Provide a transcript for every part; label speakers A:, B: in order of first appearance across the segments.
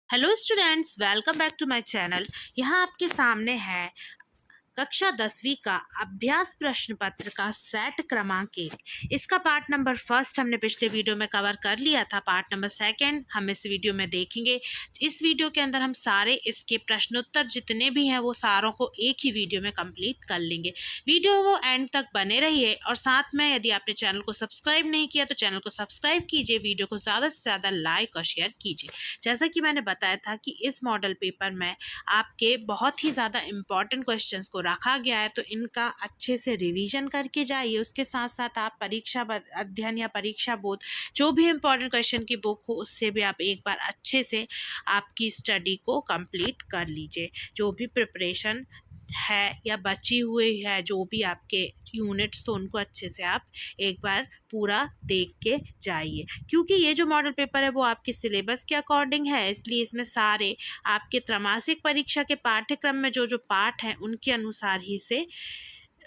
A: Hello students, welcome back to my channel. यहाँ आपके सामने है कक्षा 10वीं का अभ्यास प्रश्न पत्र का सेट क्रमांक 1। इसका पार्ट नंबर फर्स्ट हमने पिछले वीडियो में कवर कर लिया था। पार्ट नंबर सेकंड हम इस वीडियो में देखेंगे। इस वीडियो के अंदर हम सारे इसके प्रश्नोत्तर जितने भी हैं वो सारों को एक ही वीडियो में कंप्लीट कर लेंगे। वीडियो वो एंड तक बने रहिए और साथ में यदि आपने चैनल को सब्सक्राइब नहीं किया तो चैनल को सब्सक्राइब कीजिए, वीडियो को ज़्यादा से ज़्यादा लाइक और शेयर कीजिए। जैसा कि मैंने बताया था कि इस मॉडल पेपर में आपके बहुत ही ज़्यादा इम्पॉर्टेंट क्वेश्चंस को रखा गया है, तो इनका अच्छे से रिवीजन करके जाइए। उसके साथ साथ आप परीक्षा अध्ययन या परीक्षा बोध जो भी इम्पोर्टेंट क्वेश्चन की बुक हो उससे भी आप एक बार अच्छे से आपकी स्टडी को कंप्लीट कर लीजिए। जो भी प्रिपरेशन है या बची हुई है जो भी आपके यूनिट्स, तो उनको अच्छे से आप एक बार पूरा देख के जाइए, क्योंकि ये जो मॉडल पेपर है वो आपके सिलेबस के अकॉर्डिंग है। इसलिए इसमें सारे आपके त्रैमासिक परीक्षा के पाठ्यक्रम में जो जो पाठ हैं उनके अनुसार ही से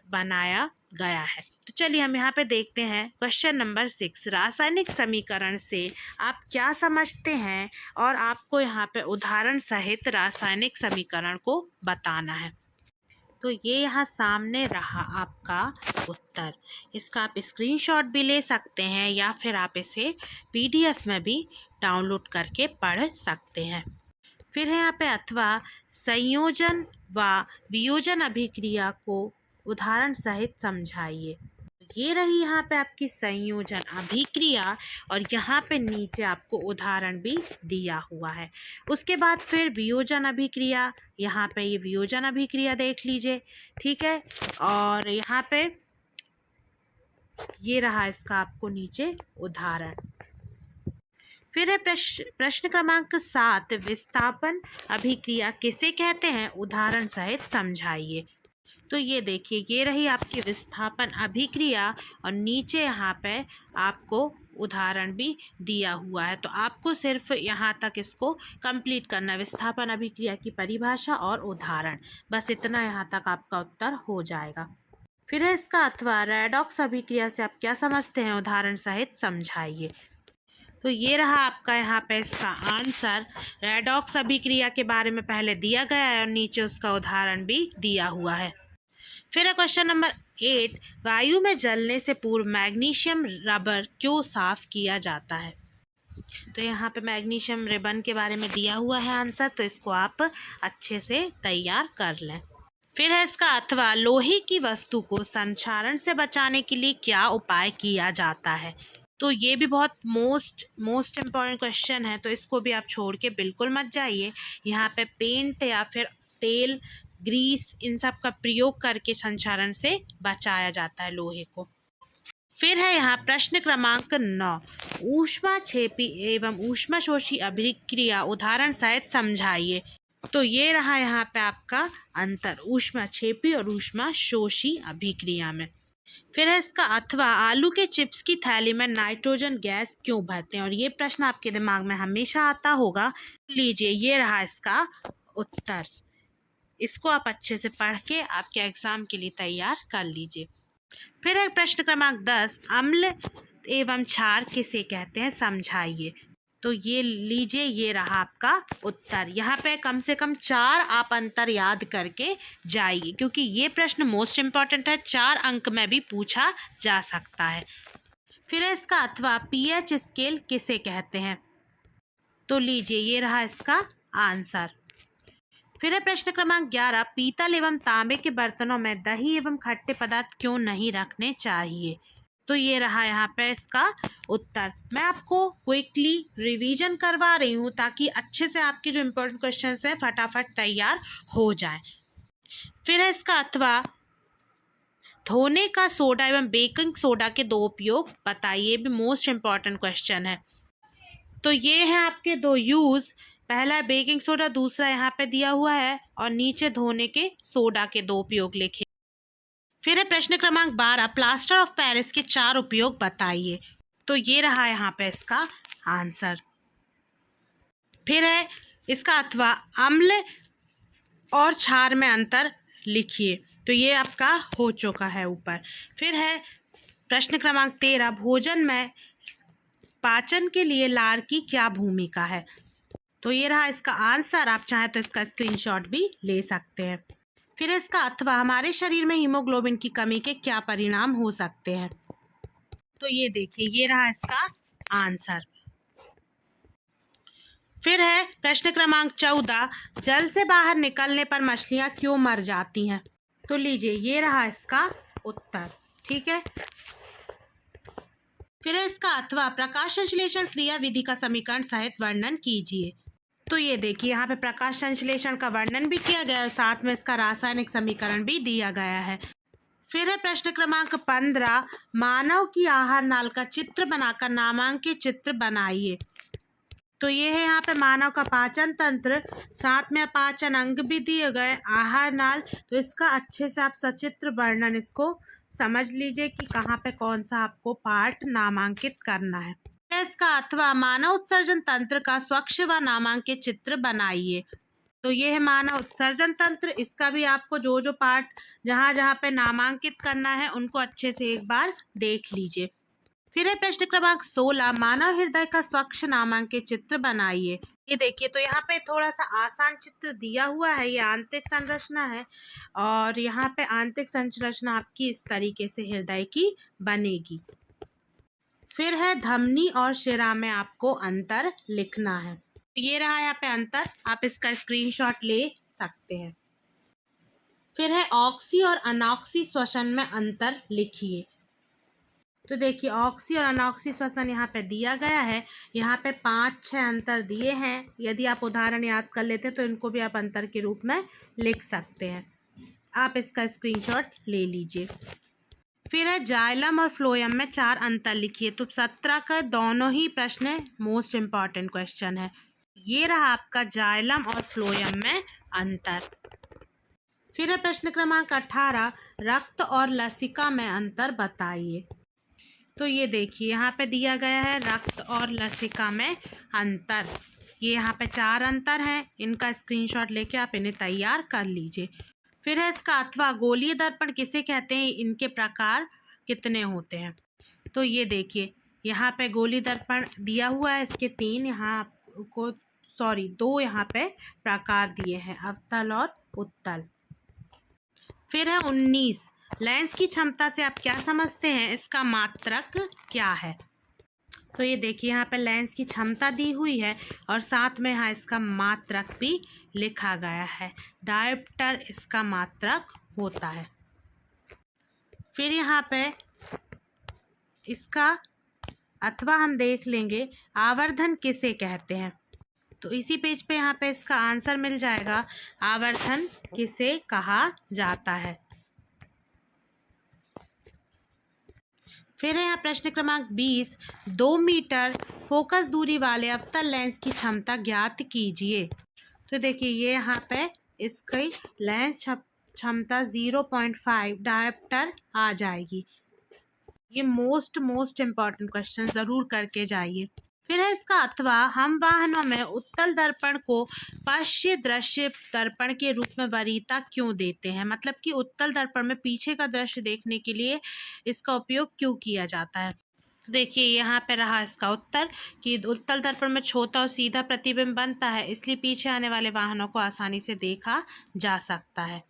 A: बनाया गया है। तो चलिए हम यहाँ पे देखते हैं क्वेश्चन नंबर 6। रासायनिक समीकरण से आप क्या समझते हैं, और आपको यहाँ पे उदाहरण सहित रासायनिक समीकरण को बताना है। तो ये यहाँ सामने रहा आपका उत्तर। इसका आप स्क्रीनशॉट भी ले सकते हैं या फिर आप इसे पीडीएफ में भी डाउनलोड करके पढ़ सकते हैं। फिर है यहाँ पे अथवा संयोजन व वियोजन अभिक्रिया को उदाहरण सहित समझाइए। ये रही यहाँ पे आपकी संयोजन अभिक्रिया और यहाँ पे नीचे आपको उदाहरण भी दिया हुआ है। उसके बाद फिर वियोजन अभिक्रिया, यहाँ पे ये वियोजन अभिक्रिया देख लीजिए, ठीक है। और यहाँ पे ये रहा इसका आपको नीचे उदाहरण। फिर है प्रश्न क्रमांक 7। विस्थापन अभिक्रिया किसे कहते हैं, उदाहरण सहित समझाइए। तो ये देखिए, ये रही आपकी विस्थापन अभिक्रिया और नीचे यहाँ पे आपको उदाहरण भी दिया हुआ है। तो आपको सिर्फ यहाँ तक इसको कंप्लीट करना है, विस्थापन अभिक्रिया की परिभाषा और उदाहरण, बस इतना यहाँ तक आपका उत्तर हो जाएगा। फिर है इसका अथवा रेडॉक्स अभिक्रिया से आप क्या समझते हैं, उदाहरण सहित समझाइए। तो ये रहा आपका यहाँ पे इसका आंसर। रेडॉक्स अभिक्रिया के बारे में पहले दिया गया है और नीचे उसका उदाहरण भी दिया हुआ है। फिर है क्वेश्चन नंबर 8। वायु में जलने से पूर्व मैग्नीशियम रबर क्यों साफ किया जाता है। तो यहाँ पे मैग्नीशियम रिबन के बारे में दिया हुआ है आंसर, तो इसको आप अच्छे से तैयार कर लें। फिर है इसका अथवा लोहे की वस्तु को संक्षारण से बचाने के लिए क्या उपाय किया जाता है। तो ये भी बहुत मोस्ट इम्पॉर्टेंट क्वेश्चन है, तो इसको भी आप छोड़ के बिल्कुल मत जाइए। यहाँ पे पेंट या फिर तेल, ग्रीस, इन सब का प्रयोग करके संक्षारण से बचाया जाता है लोहे को। फिर है यहाँ प्रश्न क्रमांक 9। ऊष्माक्षेपी एवं ऊष्माशोषी अभिक्रिया उदाहरण सहित समझाइए। तो ये रहा यहाँ पे आपका अंतर ऊष्माक्षेपी और ऊष्माशोषी अभिक्रिया में। फिर है इसका अथवा आलू के चिप्स की थैली में नाइट्रोजन गैस क्यों भरते हैं, और ये प्रश्न आपके दिमाग में हमेशा आता होगा। लीजिए, ये रहा इसका उत्तर। इसको आप अच्छे से पढ़ के आपके एग्जाम के लिए तैयार कर लीजिए। फिर है प्रश्न क्रमांक 10। अम्ल एवं क्षार किसे कहते हैं, समझाइए। तो ये लीजिए, ये रहा आपका उत्तर। यहाँ पे कम से कम 4 आप अंतर याद करके जाइए, क्योंकि ये प्रश्न मोस्ट इम्पॉर्टेंट है, 4 अंक में भी पूछा जा सकता है। फिर है इसका अथवा पीएच स्केल किसे कहते हैं। तो लीजिए, ये रहा इसका आंसर। फिर है प्रश्न क्रमांक 11। पीतल एवं तांबे के बर्तनों में दही एवं खट्टे पदार्थ क्यों नहीं रखने चाहिए। तो ये रहा यहाँ पे इसका उत्तर। मैं आपको क्विकली रिवीजन करवा रही हूँ ताकि अच्छे से आपके जो इम्पोर्टेंट क्वेश्चंस हैं फटाफट तैयार हो जाए। फिर है इसका अथवा धोने का सोडा एवं बेकिंग सोडा के 2 उपयोग बताइए, भी मोस्ट इम्पॉर्टेंट क्वेश्चन है। तो ये है आपके 2 यूज, पहला है बेकिंग सोडा, दूसरा यहाँ पे दिया हुआ है और नीचे धोने के सोडा के 2 उपयोग लिखे। फिर है प्रश्न क्रमांक 12। प्लास्टर ऑफ पेरिस के 4 उपयोग बताइए। तो ये रहा यहाँ पे इसका आंसर। फिर है इसका अथवा अम्ल और क्षार में अंतर लिखिए। तो ये आपका हो चुका है ऊपर। फिर है प्रश्न क्रमांक 13। भोजन में पाचन के लिए लार की क्या भूमिका है। तो ये रहा इसका आंसर। आप चाहें तो इसका स्क्रीनशॉट भी ले सकते हैं। फिर इसका अथवा हमारे शरीर में हीमोग्लोबिन की कमी के क्या परिणाम हो सकते हैं। तो ये देखिए, ये रहा इसका आंसर। फिर है प्रश्न क्रमांक 14, जल से बाहर निकलने पर मछलियां क्यों मर जाती हैं। तो लीजिए, ये रहा इसका उत्तर। ठीक है। फिर है इसका अथवा प्रकाश संश्लेषण क्रिया विधि का समीकरण सहित वर्णन कीजिए। तो ये देखिए, यहाँ पे प्रकाश संश्लेषण का वर्णन भी किया गया है, साथ में इसका रासायनिक समीकरण भी दिया गया है। फिर है प्रश्न क्रमांक 15, मानव की आहार नाल का चित्र बनाकर नामांकित चित्र बनाइए। तो ये है यहाँ पे मानव का पाचन तंत्र, साथ में अपाचन अंग भी दिए गए, आहार नाल। तो इसका अच्छे से आप सचित्र वर्णन इसको समझ लीजिए कि कहाँ पे कौन सा आपको पार्ट नामांकित करना है। इसका अथवा मानव उत्सर्जन तंत्र का स्वच्छ व नामांकित चित्र बनाइए। तो ये है मानव उत्सर्जन तंत्र। इसका भी आपको जो जो पार्ट जहाँ जहाँ पे नामांकित करना है उनको अच्छे से एक बार देख लीजिए। फिर है प्रश्न क्रमांक 16, मानव हृदय का स्वच्छ नामांकित चित्र बनाइए। ये देखिए, तो यहाँ पे थोड़ा सा आसान चित्र दिया हुआ है। ये आंतरिक संरचना है और यहाँ पे आंतरिक संरचना आपकी इस तरीके से हृदय की बनेगी। फिर है धमनी और शिरा में आपको अंतर लिखना है। ये रहा यहाँ पे अंतर, आप इसका स्क्रीनशॉट ले सकते हैं। फिर है ऑक्सी और अनॉक्सी श्वसन में अंतर लिखिए। तो देखिए, ऑक्सी और अनॉक्सी श्वसन यहाँ पे दिया गया है। यहाँ पे 5-6 अंतर दिए हैं। यदि आप उदाहरण याद कर लेते हैं तो इनको भी आप अंतर के रूप में लिख सकते हैं। आप इसका स्क्रीनशॉट ले लीजिए। फिर है जाइलम और फ्लोएम में 4 अंतर लिखिए। तो 17 का दोनों ही प्रश्न मोस्ट इम्पॉर्टेंट क्वेश्चन है। ये रहा आपका जाइलम और फ्लोएम में अंतर। फिर है प्रश्न क्रमांक 18, रक्त और लसिका में अंतर बताइए। तो ये देखिए, यहाँ पे दिया गया है रक्त और लसिका में अंतर। ये यहाँ पे 4 अंतर हैं। इनका स्क्रीनशॉट लेके आप इन्हें तैयार कर लीजिए। फिर है इसका अथवा गोलीय दर्पण किसे कहते हैं, इनके प्रकार कितने होते हैं। तो ये देखिए, यहाँ पे गोलीय दर्पण दिया हुआ है। इसके 3 यहाँ आपको 2 यहाँ पे प्रकार दिए हैं, अवतल और उत्तल। फिर है 19, लेंस की क्षमता से आप क्या समझते हैं, इसका मात्रक क्या है। तो ये देखिए, यहाँ पे लेंस की क्षमता दी हुई है और साथ में यहाँ इसका मात्रक भी लिखा गया है। डायोप्टर इसका मात्रक होता है। फिर यहाँ पे इसका अथवा हम देख लेंगे, आवर्धन किसे कहते हैं। तो इसी पेज पे यहाँ पे इसका आंसर मिल जाएगा, आवर्धन किसे कहा जाता है। फिर है यहाँ प्रश्न क्रमांक 20, 2 मीटर फोकस दूरी वाले अवतल लेंस की क्षमता ज्ञात कीजिए। तो देखिए, ये यहाँ पे इसकी लेंस क्षमता 0.5 डायोप्टर आ जाएगी। ये मोस्ट इम्पॉर्टेंट क्वेश्चन ज़रूर करके जाइए। फिर है इसका अथवा हम वाहनों में उत्तल दर्पण को पश्य दृश्य दर्पण के रूप में वरीयता क्यों देते हैं। मतलब कि उत्तल दर्पण में पीछे का दृश्य देखने के लिए इसका उपयोग क्यों किया जाता है। तो देखिए, यहाँ पे रहा इसका उत्तर कि उत्तल दर्पण में छोटा और सीधा प्रतिबिंब बनता है, इसलिए पीछे आने वाले वाहनों को आसानी से देखा जा सकता है।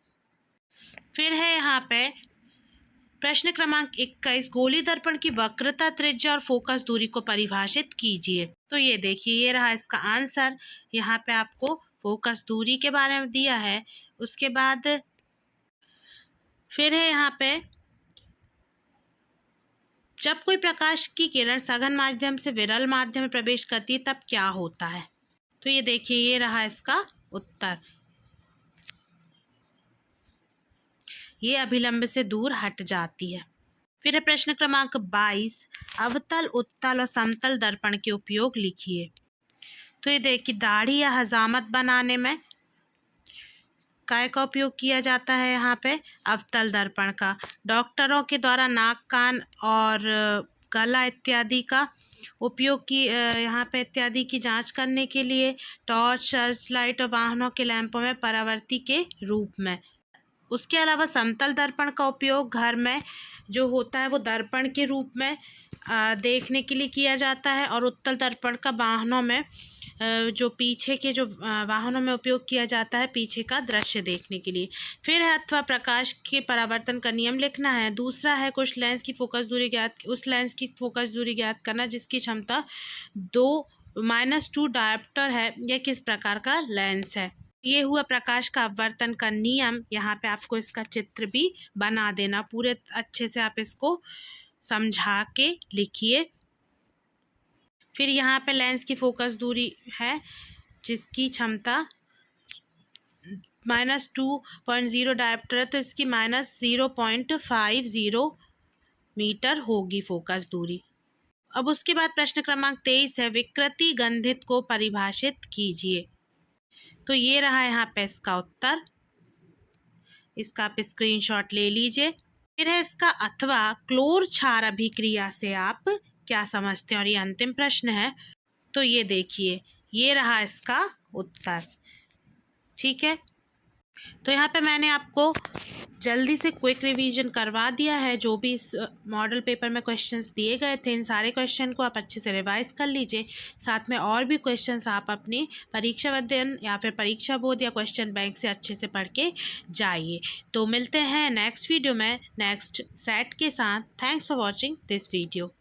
A: फिर है यहाँ पे प्रश्न क्रमांक 21, गोली दर्पण की वक्रता, त्रिज्या और फोकस दूरी को परिभाषित कीजिए। तो ये देखिए, ये रहा इसका आंसर। यहाँ पे आपको फोकस दूरी के बारे में दिया है। उसके बाद फिर है यहाँ पे, जब कोई प्रकाश की किरण सघन माध्यम से विरल माध्यम में प्रवेश करती है तब क्या होता है। तो ये देखिए, ये रहा इसका उत्तर। ये अभिलंब से दूर हट जाती है। फिर है प्रश्न क्रमांक 22, अवतल, उत्तल और समतल दर्पण के उपयोग लिखिए। तो ये देखिए, दाढ़ी या हजामत बनाने में काय का उपयोग किया जाता है, यहाँ पे अवतल दर्पण का। डॉक्टरों के द्वारा नाक, कान और गला इत्यादि का उपयोग की यहाँ पे इत्यादि की जांच करने के लिए। टॉर्च, सर्च लाइट और वाहनों के लैंपों में परावर्ती के रूप में। उसके अलावा समतल दर्पण का उपयोग घर में जो होता है वो दर्पण के रूप में देखने के लिए किया जाता है, और उत्तल दर्पण का वाहनों में जो पीछे के जो वाहनों में उपयोग किया जाता है पीछे का दृश्य देखने के लिए। फिर है अथवा प्रकाश के परावर्तन का नियम लिखना है। दूसरा है कुछ लेंस की फोकस दूरी ज्ञात, उस लेंस की फोकस दूरी ज्ञात करना जिसकी क्षमता 2 डायोप्टर है। यह किस प्रकार का लेंस है। ये हुआ प्रकाश का अपवर्तन का नियम। यहाँ पे आपको इसका चित्र भी बना देना, पूरे अच्छे से आप इसको समझा के लिखिए। फिर यहाँ पे लेंस की फोकस दूरी है जिसकी क्षमता -2.0 डायोप्टर है, तो इसकी -0.50 मीटर होगी फोकस दूरी। अब उसके बाद प्रश्न क्रमांक 23 है, विकृति गंधित को परिभाषित कीजिए। तो ये रहा यहाँ पे इसका उत्तर, इसका आप स्क्रीनशॉट ले लीजिए। फिर है इसका अथवा क्लोर क्षार अभिक्रिया से आप क्या समझते हैं, और ये अंतिम प्रश्न है। तो ये देखिए, ये रहा इसका उत्तर। ठीक है, तो यहाँ पे मैंने आपको जल्दी से क्विक रिवीजन करवा दिया है। जो भी इस मॉडल पेपर में क्वेश्चंस दिए गए थे, इन सारे क्वेश्चन को आप अच्छे से रिवाइज कर लीजिए। साथ में और भी क्वेश्चंस आप अपनी परीक्षा अध्ययन या फिर परीक्षा बोर्ड या क्वेश्चन बैंक से अच्छे से पढ़ के जाइए। तो मिलते हैं नेक्स्ट वीडियो में नेक्स्ट सेट के साथ। Thanks for watching this video.